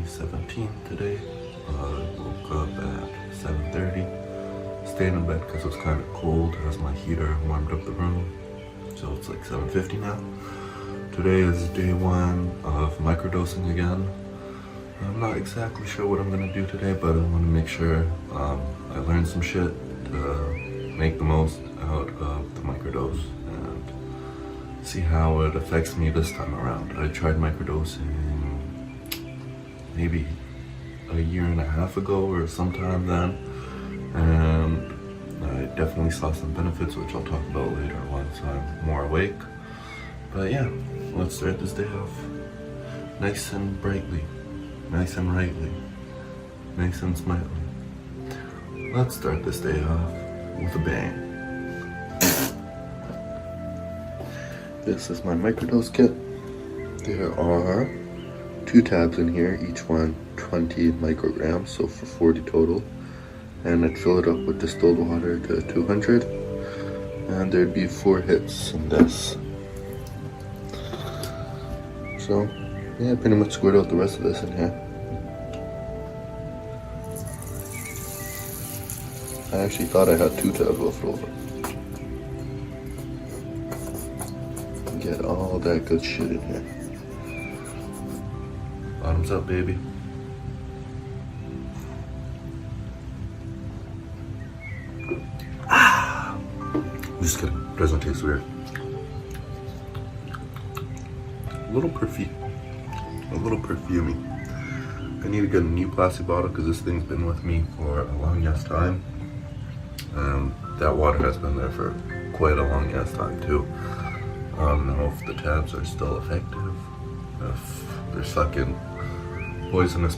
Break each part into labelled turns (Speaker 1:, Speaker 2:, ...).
Speaker 1: 17th today. Woke up at 7:30. Stayed in bed because it was kind of cold as my heater warmed up the room. So it's like 7:50 now. Today is day one of microdosing again. I'm not exactly sure what I'm gonna do today, but I want to make sure I learn some shit to make the most out of the microdose and see how it affects me this time around. I tried microdosing maybe a year and a half ago or sometime then, and I definitely saw some benefits, which I'll talk about later once I'm more awake. But yeah, let's start this day off nice and brightly, nice and rightly, nice and smartly. Let's start this day off with a bang. This is my microdose kit. There are 2 tabs in here, each one 20 micrograms, so for 40 total. And I'd fill it up with distilled water to 200, and there'd be 4 hits in this. So yeah, I pretty much squirt out the rest of this in here. I actually thought I had 2 tabs left over. Get all that good shit in here. Bottoms up, baby. Just kidding, it doesn't taste weird. A little perfumey. I need to get a new plastic bottle because this thing's been with me for a long ass time. That water has been there for quite a long ass time too. I don't know if the tabs are still effective, if they're sucking poisonous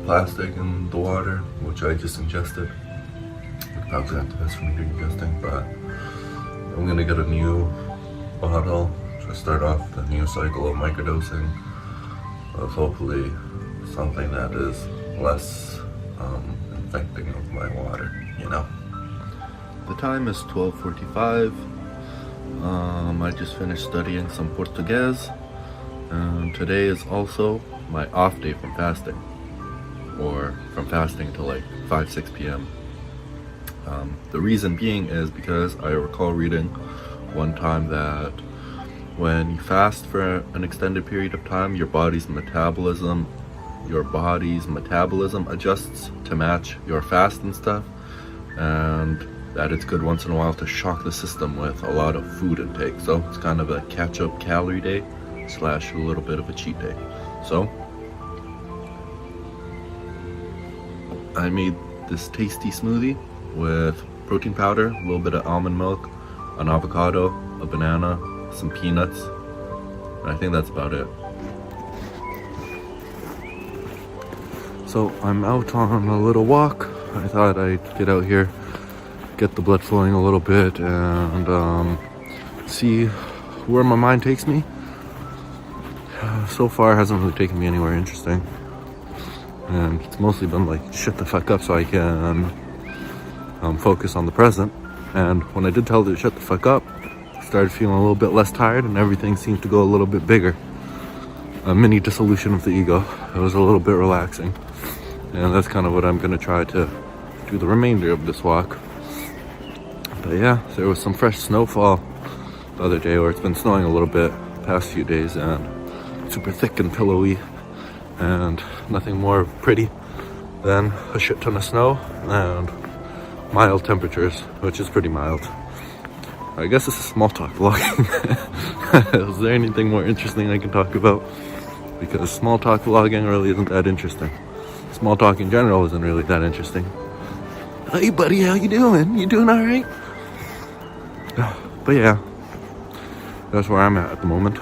Speaker 1: plastic in the water, which I just ingested. It's probably not the best for me to be ingesting, but I'm gonna get a new bottle to start off the new cycle of microdosing of hopefully something that is less infecting of my water, you know. The time is 12:45. I just finished studying some Portuguese, and today is also my off day from fasting, or from fasting till like 5-6 p.m. The reason being is because I recall reading one time that when you fast for an extended period of time, your body's metabolism adjusts to match your fast and stuff, and that it's good once in a while to shock the system with a lot of food intake. So it's kind of a catch-up calorie day / a little bit of a cheat day. So I made this tasty smoothie with protein powder, a little bit of almond milk, an avocado, a banana, some peanuts, and I think that's about it. So I'm out on a little walk. I thought I'd get out here, get the blood flowing a little bit, and see where my mind takes me. So far it hasn't really taken me anywhere interesting, and it's mostly been like shut the fuck up so I can focus on the present. And when I did tell it to shut the fuck up, I started feeling a little bit less tired, and everything seemed to go a little bit bigger. A mini dissolution of the ego. It was a little bit relaxing, and that's kind of what I'm gonna try to do the remainder of this walk. But yeah, there was some fresh snowfall the other day, or it's been snowing a little bit the past few days, and super thick and pillowy, and nothing more pretty than a shit ton of snow and mild temperatures, which is pretty mild. I guess this is small talk vlogging. Is there anything more interesting I can talk about? Because small talk vlogging really isn't that interesting. Small talk in general isn't really that interesting. Hey buddy, how you doing? You doing alright? But yeah, that's where I'm at the moment.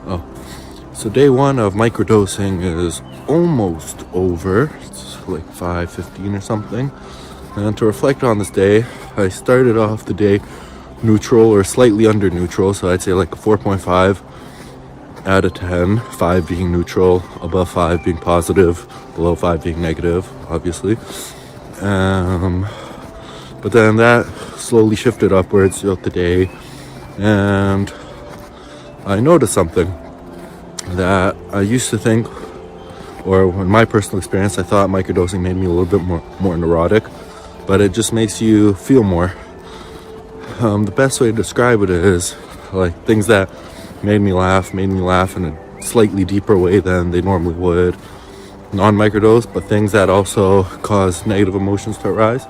Speaker 1: Oh, so day one of microdosing is almost over. It's like 5:15 or something. And to reflect on this day, I started off the day neutral or slightly under neutral, so I'd say like a 4.5 out of 10, 5 being neutral, above 5 being positive, below 5 being negative, obviously. But then that slowly shifted upwards throughout the day, and I noticed something that I used to think or in my personal experience, I thought microdosing made me a little bit more neurotic, but it just makes you feel more. The best way to describe it is like things that made me laugh in a slightly deeper way than they normally would non-microdose, but things that also cause negative emotions to arise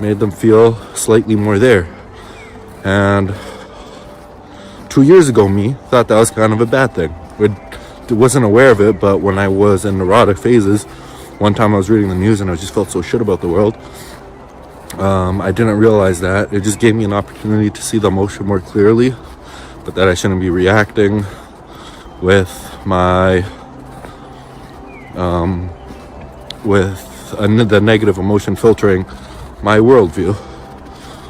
Speaker 1: made them feel slightly more there. And 2 years ago, me thought that was kind of a bad thing. Wasn't aware of it, but when I was in neurotic phases, one time I was reading the news and I just felt so shit about the world. I didn't realize that. It just gave me an opportunity to see the emotion more clearly, but that I shouldn't be reacting with the negative emotion filtering my worldview.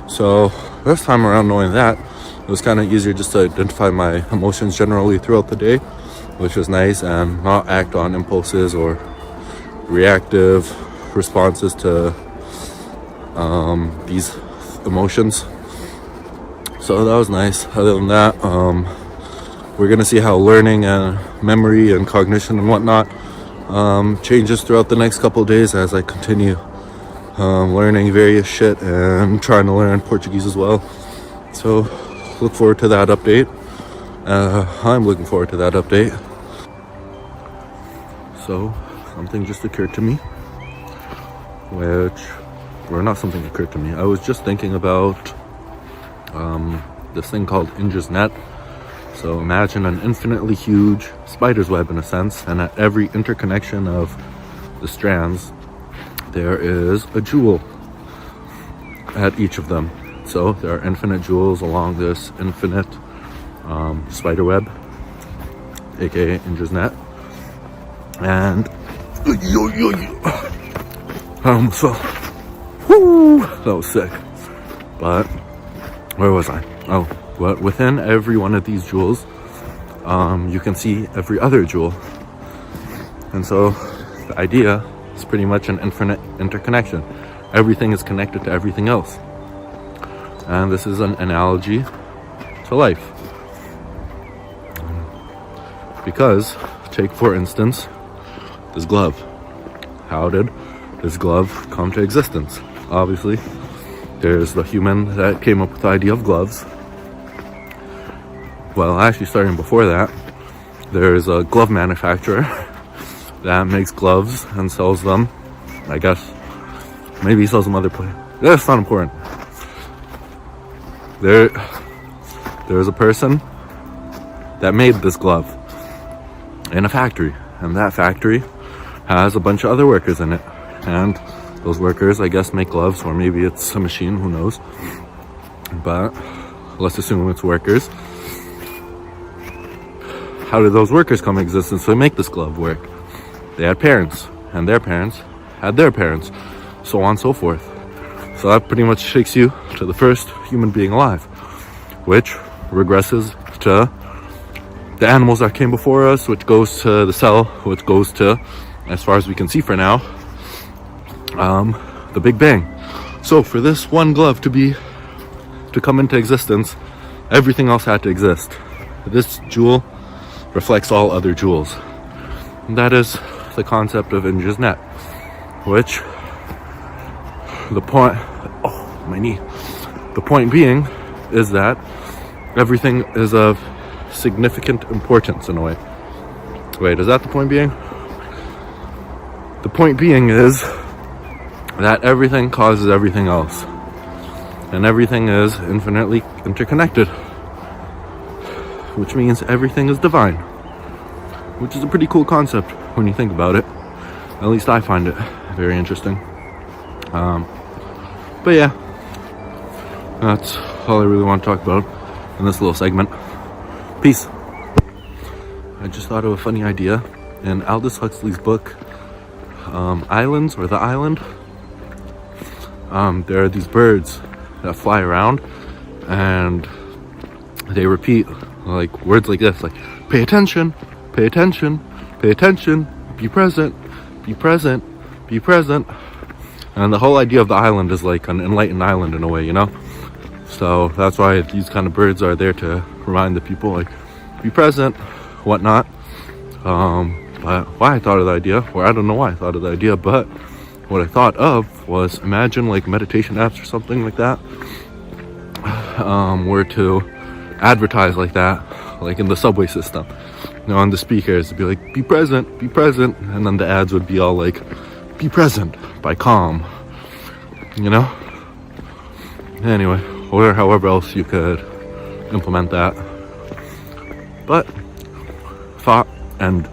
Speaker 1: So this time around, knowing that, it was kind of easier just to identify my emotions generally throughout the day, which was nice, and not act on impulses or reactive responses to these emotions. So that was nice. Other than that, we're gonna see how learning and memory and cognition and whatnot changes throughout the next couple of days as I continue learning various shit and trying to learn Portuguese as well. So look forward to that update. I'm looking forward to that update. So something just occurred to me, I was just thinking about this thing called Indra's net. So imagine an infinitely huge spider's web in a sense, and at every interconnection of the strands there is a jewel at each of them. So there are infinite jewels along this infinite spider web, aka Indra's net. And I almost fell. Woo! That was sick. But where was I? Oh, but within every one of these jewels, you can see every other jewel. And so the idea is pretty much an infinite interconnection. Everything is connected to everything else. And this is an analogy to life. Because, take for instance, this glove. How did this glove come to existence? Obviously, there's the human that came up with the idea of gloves. Well, actually starting before that, there's a glove manufacturer that makes gloves and sells them. I guess maybe he sells them other places. That's not important. There's a person that made this glove in a factory, and that factory has a bunch of other workers in it, and those workers, I guess, make gloves, or maybe it's a machine, who knows, but let's assume it's workers. How did those workers come into existence to make this glove work? They had parents, and their parents had their parents, so on and so forth. So that pretty much takes you to the first human being alive, which regresses to the animals that came before us, which goes to the cell, which goes to, as far as we can see for now, the Big Bang. So for this one glove to come into existence, everything else had to exist. This jewel reflects all other jewels. And that is the concept of Indra's net, which the point being is that everything is of significant importance in a way. Wait, is that the point being? The point being is that everything causes everything else, and everything is infinitely interconnected, which means everything is divine, which is a pretty cool concept when you think about it. At least I find it very interesting. But yeah, that's all I really want to talk about in this little segment. Peace. I just thought of a funny idea. In Aldous Huxley's book, Islands, or The Island, there are these birds that fly around, and they repeat like words like this, like pay attention, pay attention, pay attention, be present, be present, be present. And the whole idea of the island is like an enlightened island in a way, you know? So that's why these kind of birds are there to remind the people, like, be present, whatnot. But But why I thought of the idea, or I don't know why I thought of the idea, but what I thought of was, imagine like meditation apps or something like that were to advertise like that, like in the subway system, you know, on the speakers, it'd be like, be present, and then the ads would be all like, be present by Calm, you know. Anyway, or however else you could implement that. But thought and